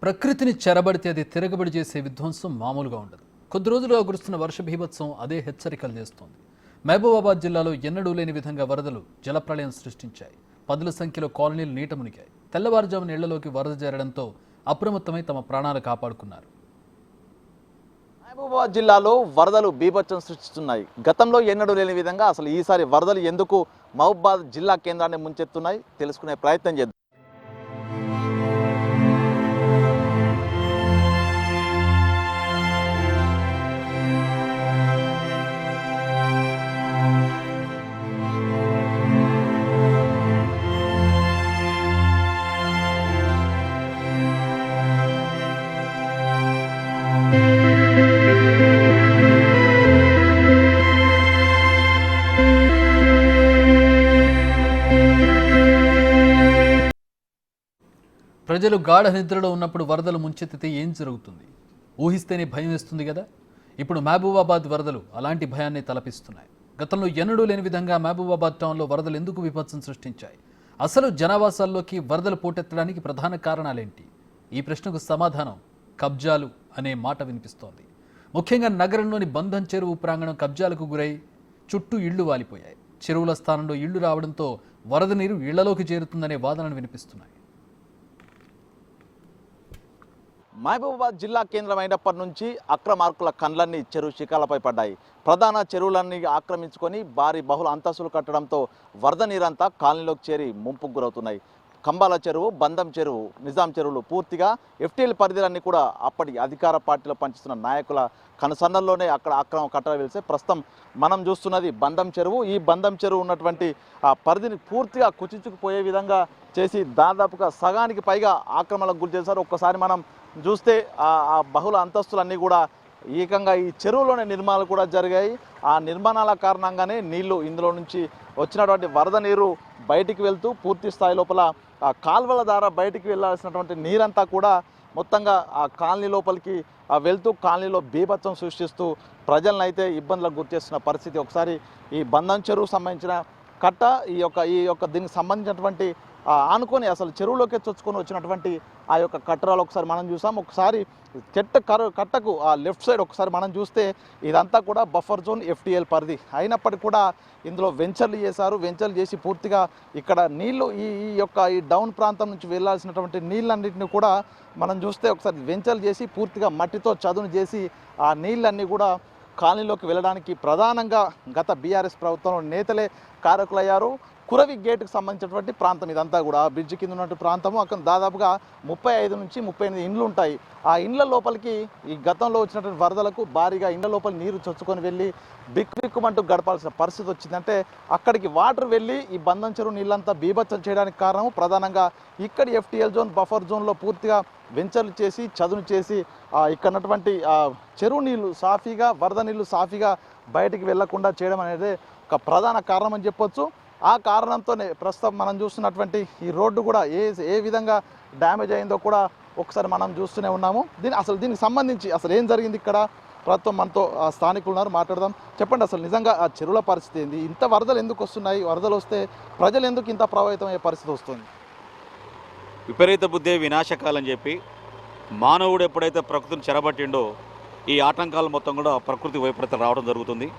ప్రకృతిని చెరబడితే అది తిరగబడి చేసే విధ్వంసం మామూలుగా ఉండదు. కొద్ది రోజులుగా కురుస్తున్న వర్ష బీభత్సం అదే హెచ్చరికలు చేస్తోంది. మహబూబాబాద్ జిల్లాలో ఎన్నడూ లేని విధంగా వరదలు జలప్రళయం సృష్టించాయి. పదుల సంఖ్యలో కాలనీలు నీట మునిగాయి. తెల్లవారుజామున ఇళ్లలోకి వరద చేరడంతో అప్రమత్తమై తమ ప్రాణాలు కాపాడుకున్నారు. మహబూబాబాద్ జిల్లాలో వరదలు బీభత్సం సృష్టిస్తున్నాయి. గతంలో ఎన్నడూ లేని విధంగా అసలు ఈసారి వరదలు ఎందుకు మహబూబాబాద్ జిల్లా కేంద్రాన్ని ముంచెత్తున్నాయి తెలుసుకునే ప్రయత్నం చేద్దాం. ప్రజలు గాఢ నిద్రలో ఉన్నప్పుడు వరదలు ముంచెత్తితే ఏం జరుగుతుంది? ఊహిస్తేనే భయం వేస్తుంది కదా. ఇప్పుడు మహబూబాబాద్ వరదలు అలాంటి భయాన్ని తలపిస్తున్నాయి. గతంలో ఎన్నడూ లేని విధంగా మహబూబాబాద్ టౌన్లో వరదలు ఎందుకు విపత్సం సృష్టించాయి? అసలు జనావాసాల్లోకి వరదలు పోటెత్తడానికి ప్రధాన కారణాలేంటి? ఈ ప్రశ్నకు సమాధానం కబ్జాలు అనే మాట వినిపిస్తోంది. ముఖ్యంగా నగరంలోని బంధం చెరువు ప్రాంగణం కబ్జాలకు గురై చుట్టూ ఇళ్లు వాలిపోయాయి. చెరువుల స్థానంలో ఇళ్లు రావడంతో వరద నీరు ఇళ్లలోకి చేరుతుందనే వాదనలు వినిపిస్తున్నాయి. మహబూబాబాద్ జిల్లా కేంద్రమైనప్పటి నుంచి అక్రమార్కుల కండ్లన్నీ చెరువు శిఖాలపై పడ్డాయి. ప్రధాన చెరువులన్నీ ఆక్రమించుకొని భారీ బహుళ అంతస్తులు కట్టడంతో వరద నీరంతా కాలనీలోకి చేరి ముంపుకు గురవుతున్నాయి. కంబాల చెరువు, బంధం చెరువు, నిజాం చెరువులు పూర్తిగా ఎఫ్టీఎల్ పరిధిలన్నీ కూడా అప్పటి అధికార పార్టీలో పనిచేస్తున్న నాయకుల కనుసన్నల్లోనే అక్కడ అక్రమ కట్టలు వెలిసే ప్రస్తుతం మనం చూస్తున్నది బంధం చెరువు. ఈ బంధం చెరువు ఉన్నటువంటి ఆ పరిధిని పూర్తిగా కుచించుకుపోయే విధంగా చేసి దాదాపుగా సగానికి పైగా ఆక్రమణకు గురి చేశారు. ఒక్కసారి మనం చూస్తే ఆ బహుళ అంతస్తులన్నీ కూడా ఏకంగా ఈ చెరువులోనే నిర్మాణాలు కూడా జరిగాయి. ఆ నిర్మాణాల కారణంగానే నీళ్లు ఇందులో నుంచి వచ్చినటువంటి వరద నీరు బయటికి వెళ్తూ పూర్తి స్థాయి లోపల ఆ కాల్వల ద్వారా బయటికి వెళ్ళాల్సినటువంటి నీరంతా కూడా మొత్తంగా ఆ కాలనీ లోపలికి వెళ్తూ కాలనీలో బీభత్సం సృష్టిస్తూ ప్రజలను అయితే ఇబ్బందులకు గురిచేస్తున్న పరిస్థితి. ఒకసారి ఈ బంధం చెరువుకు సంబంధించిన కట్ట ఈ యొక్క దీనికి సంబంధించినటువంటి ఆనుకొని అసలు చెరువులోకి చొచ్చుకొని వచ్చినటువంటి ఆ యొక్క కట్టరాలు ఒకసారి మనం చూసాం. ఒకసారి కట్టకు ఆ లెఫ్ట్ సైడ్ ఒకసారి మనం చూస్తే ఇదంతా కూడా బఫర్ జోన్ ఎఫ్టీఎల్ పరిధి అయినప్పటికీ కూడా ఇందులో వెంచర్లు చేశారు. వెంచర్లు చేసి పూర్తిగా ఇక్కడ నీళ్లు ఈ డౌన్ ప్రాంతం నుంచి వెళ్ళాల్సినటువంటి నీళ్ళన్నింటినీ కూడా మనం చూస్తే ఒకసారి వెంచర్లు చేసి పూర్తిగా మట్టితో చదును చేసి ఆ నీళ్ళన్నీ కూడా కాలనీలోకి వెళ్ళడానికి ప్రధానంగా గత బీఆర్ఎస్ ప్రభుత్వంలో నేతలే కారకులయ్యారు. కురవి గేటుకు సంబంధించినటువంటి ప్రాంతం ఇదంతా కూడా బ్రిడ్జ్ కింద ఉన్నటువంటి ప్రాంతము. అక్కడ దాదాపుగా 35 నుంచి 38 ఇండ్లు ఉంటాయి. ఆ ఇండ్ల లోపలికి ఈ గతంలో వచ్చినటువంటి వరదలకు భారీగా ఇండ్ల లోపల నీరు చొచ్చుకొని వెళ్ళి బిక్కుమంటూ గడపాల్సిన పరిస్థితి వచ్చిందంటే అక్కడికి వాటర్ వెళ్ళి ఈ బంధం చెరువు నీళ్ళంతా బీభత్సం చేయడానికి కారణం ప్రధానంగా ఇక్కడి ఎఫ్టీఎల్ జోన్ బఫర్ జోన్లో పూర్తిగా వెంచర్లు చేసి చదును చేసి ఇక్కడ ఉన్నటువంటి చెరువు నీళ్లు సాఫీగా వరద నీళ్లు సాఫీగా బయటికి వెళ్లకుండా చేయడం అనేది ఒక ప్రధాన కారణం అని చెప్పొచ్చు. ఆ కారణంతోనే ప్రస్తుతం మనం చూస్తున్నటువంటి ఈ రోడ్డు కూడా ఏ విధంగా డ్యామేజ్ అయిందో కూడా ఒకసారి మనం చూస్తూనే ఉన్నాము. దీనికి సంబంధించి అసలు ఏం జరిగింది ఇక్కడ ప్రస్తుతం మనతో స్థానికులు ఉన్నారు, మాట్లాడదాం. చెప్పండి, అసలు నిజంగా ఆ చెరువుల పరిస్థితి ఏంది? ఇంత వరదలు ఎందుకు వస్తున్నాయి? వరదలు వస్తే ప్రజలు ఎందుకు ఇంత ప్రభావితమయ్యే పరిస్థితి వస్తుంది? విపరీత బుద్ధే వినాశకాలని చెప్పి మానవుడు ఎప్పుడైతే ప్రకృతిని చెరబట్టిండో ఈ ఆటంకాలు మొత్తం కూడా ప్రకృతి వైపరీత్యం రావడం జరుగుతుంది.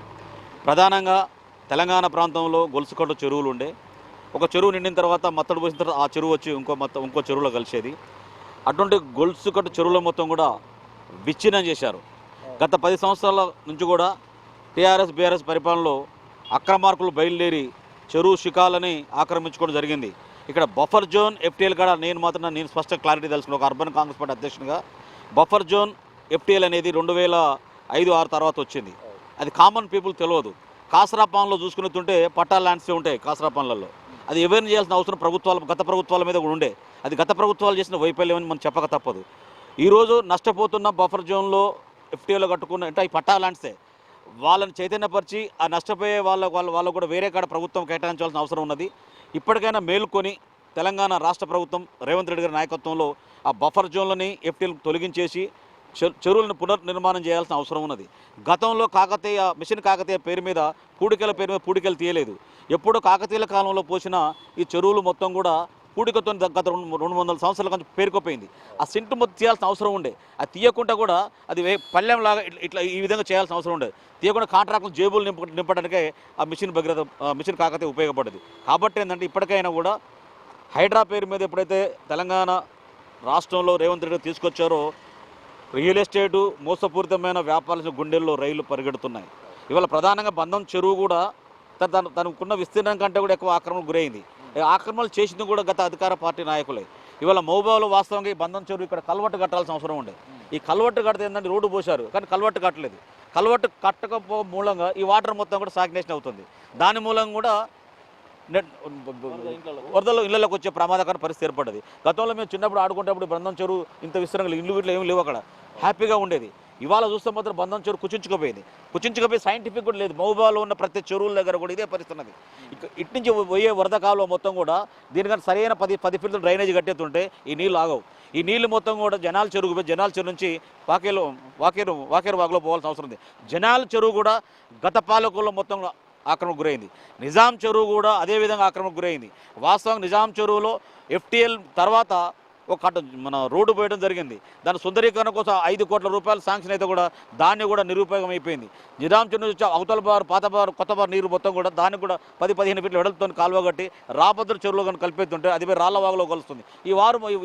ప్రధానంగా తెలంగాణ ప్రాంతంలో గొలుసుకట్టు చెరువులు ఉండే, ఒక చెరువు నిండిన తర్వాత మత్తడి పోసిన తర్వాత ఆ చెరువు వచ్చి ఇంకో చెరువులో కలిసేది. అటువంటి గొలుసుకట్టు చెరువుల మొత్తం కూడా విచ్ఛిన్నం చేశారు. గత 10 సంవత్సరాల నుంచి కూడా టీఆర్ఎస్ బీఆర్ఎస్ పరిపాలనలో అక్రమార్కులు బయలుదేరి చెరువు శిఖాలని ఆక్రమించుకోవడం జరిగింది. ఇక్కడ బఫర్ జోన్ ఎఫ్టీఎల్ కూడా నేను స్పష్టంగా క్లారిటీ తెలుసుకున్నాను. ఒక అర్బన్ కాంగ్రెస్ పార్టీ అధ్యక్షునిగా బఫర్ జోన్ ఎఫ్టీఎల్ అనేది 2005-6 తర్వాత వచ్చింది. అది కామన్ పీపుల్ తెలియదు. కాసరాపాన్లో చూసుకున్నట్టుంటే పట్టా ల్యాండ్స్ ఉంటాయి కాసరాపాన్లలో. అది ఎవరిని చేయాల్సిన అవసరం గత ప్రభుత్వాల మీద కూడా ఉండే. అది గత ప్రభుత్వాలు చేసిన వైఫల్యం అని మనం చెప్పక తప్పదు. ఈరోజు నష్టపోతున్న బఫర్ జోన్లో ఎఫ్టీఏలో కట్టుకున్న అంటే ఈ పట్టా ల్యాండ్సే వాళ్ళని చైతన్యపరిచి ఆ నష్టపోయే వాళ్ళు కూడా వేరే కాడ ప్రభుత్వం కేటాయించాల్సిన అవసరం ఉన్నది. ఇప్పటికైనా మేలుకొని తెలంగాణ రాష్ట్ర ప్రభుత్వం రేవంత్ రెడ్డి గారి నాయకత్వంలో ఆ బఫర్ జోన్లని ఎఫ్టీఎల్ తొలగించేసి చెరువులను పునర్నిర్మాణం చేయాల్సిన అవసరం ఉన్నది. గతంలో మిషన్ కాకతీయ పేరు మీద పూడికలు తీయలేదు. ఎప్పుడో కాకతీయుల కాలంలో పోసిన ఈ చెరువులు మొత్తం కూడా పూడికతో గత 200 సంవత్సరాల నుంచి పేరుకోపోయింది. ఆ సెంటు మొత్తం తీయాల్సిన అవసరం ఉండే, అది తీయకుండా కూడా అది పల్లెంలాగా ఇట్లా ఈ విధంగా చేయాల్సిన అవసరం ఉండేది. తీయకుండా కాంట్రాక్టులు జేబులు నింపడానికే ఆ మిషన్ కాకతే ఉపయోగపడేది. కాబట్టి ఏంటంటే ఇప్పటికైనా కూడా హైడ్రా పేరు మీద ఎప్పుడైతే తెలంగాణ రాష్ట్రంలో రేవంత్ రెడ్డి తీసుకొచ్చారో రియల్ ఎస్టేటు మోసపూరితమైన వ్యాపారాల గుండెల్లో రైళ్లు పరిగెడుతున్నాయి. ఇవాళ ప్రధానంగా బంధం చెరువు కూడా తనకున్న విస్తీర్ణం కంటే కూడా ఎక్కువ ఆక్రమణకు గురైంది. ఆక్రమణలు చేసింది కూడా గత అధికార పార్టీ నాయకులే. ఇవాళ మహబూబాలో వాస్తవంగా ఈ బంధం చెరువు ఇక్కడ కల్వట్టు కట్టాల్సిన అవసరం ఉండే. ఈ కల్వట్టు కడితే ఏంటంటే రోడ్డు పోశారు, కానీ కల్వట్టు కట్టలేదు. కల్వట్టు కట్టకపో మూలంగా ఈ వాటర్ మొత్తం కూడా సాగ్నేషన్ అవుతుంది. దాని మూలంగా కూడా వరదలు ఇళ్లలోకి వచ్చే ప్రమాదకర పరిస్థితి ఏర్పడ్డది. గతంలో మేము చిన్నప్పుడు ఆడుకునేటప్పుడు బంధం చెరువు ఇంత విస్తరంగా ఇల్లు వీటిలో ఏమి లేవు, అక్కడ హ్యాపీగా ఉండేది. ఇవాళ చూస్తే మాత్రం బంధం చెరువు కుచించుకుపోయి సైంటిఫిక్ కూడా లేదు. మహబూబాలో ఉన్న ప్రతి చెరువుల దగ్గర కూడా ఇదే పరిస్థితి ఉన్నది. ఇటు నుంచి పోయే వరద కాలువ మొత్తం కూడా దీనికంటే సరైన 10 ఫీట్ల డ్రైనేజ్ కట్టేస్తుంటే ఈ నీళ్ళు ఆగవు. ఈ నీళ్ళు మొత్తం కూడా జనాల చెరువు నుంచి వాకేరు వాగులో పోవాల్సిన అవసరం ఉంది. జనాల చెరువు కూడా గత పాలకుల్లో మొత్తం ఆక్రమణకు గురైంది. నిజాం చెరువు కూడా అదేవిధంగా ఆక్రమణకు గురైంది. వాస్తవంగా నిజాం చెరువులో FTL తర్వాత ఒక మన రోడ్డు పోయడం జరిగింది. దాని సుందరీకరణ కోసం 5 కోట్ల రూపాయలు శాంక్షన్ అయితే కూడా దాన్ని కూడా నిరుపయోగం అయిపోయింది. నిజాం చెరువు నుంచి అవతల బారు పాత బారు కొత్త బారు నీరు మొత్తం కూడా దాన్ని కూడా 10-15 ఫీట్ల వెడల్తో కాలువ కట్టి రాపద్ర చెరువులో కానీ కలిపేస్తుంటే అది రాళ్ళవాగులో కలుస్తుంది.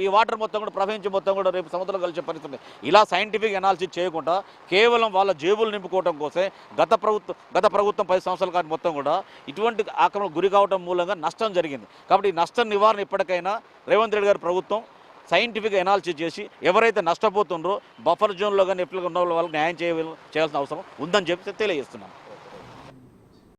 ఈ వాటర్ మొత్తం కూడా ప్రవహించి మొత్తం కూడా రేపు సముద్రంలో కలిసే పరిస్థితుంది. ఇలా సైంటిఫిక్ అనాలిసిస్ చేయకుండా కేవలం వాళ్ళ జేబులు నింపుకోవడం కోసమే గత ప్రభుత్వం 10 సంవత్సరాల కాలం మొత్తం కూడా ఇటువంటి ఆక్రమణ గురి కావడం మూలంగా నష్టం జరిగింది. కాబట్టి ఈ నష్టం నివారణ ఇప్పటికైనా రేవంత్ రెడ్డి గారి ప్రభుత్వం సైంటిఫిక్ అనాలిసిస్ చేసి ఎవరైతే నష్టపోతుండ్రో బఫర్ జోన్లో కానీ ఎప్పుడు ఉన్న వాళ్ళకి న్యాయం చేయాల్సిన అవసరం ఉందని చెప్పి తెలియజేస్తున్నాం.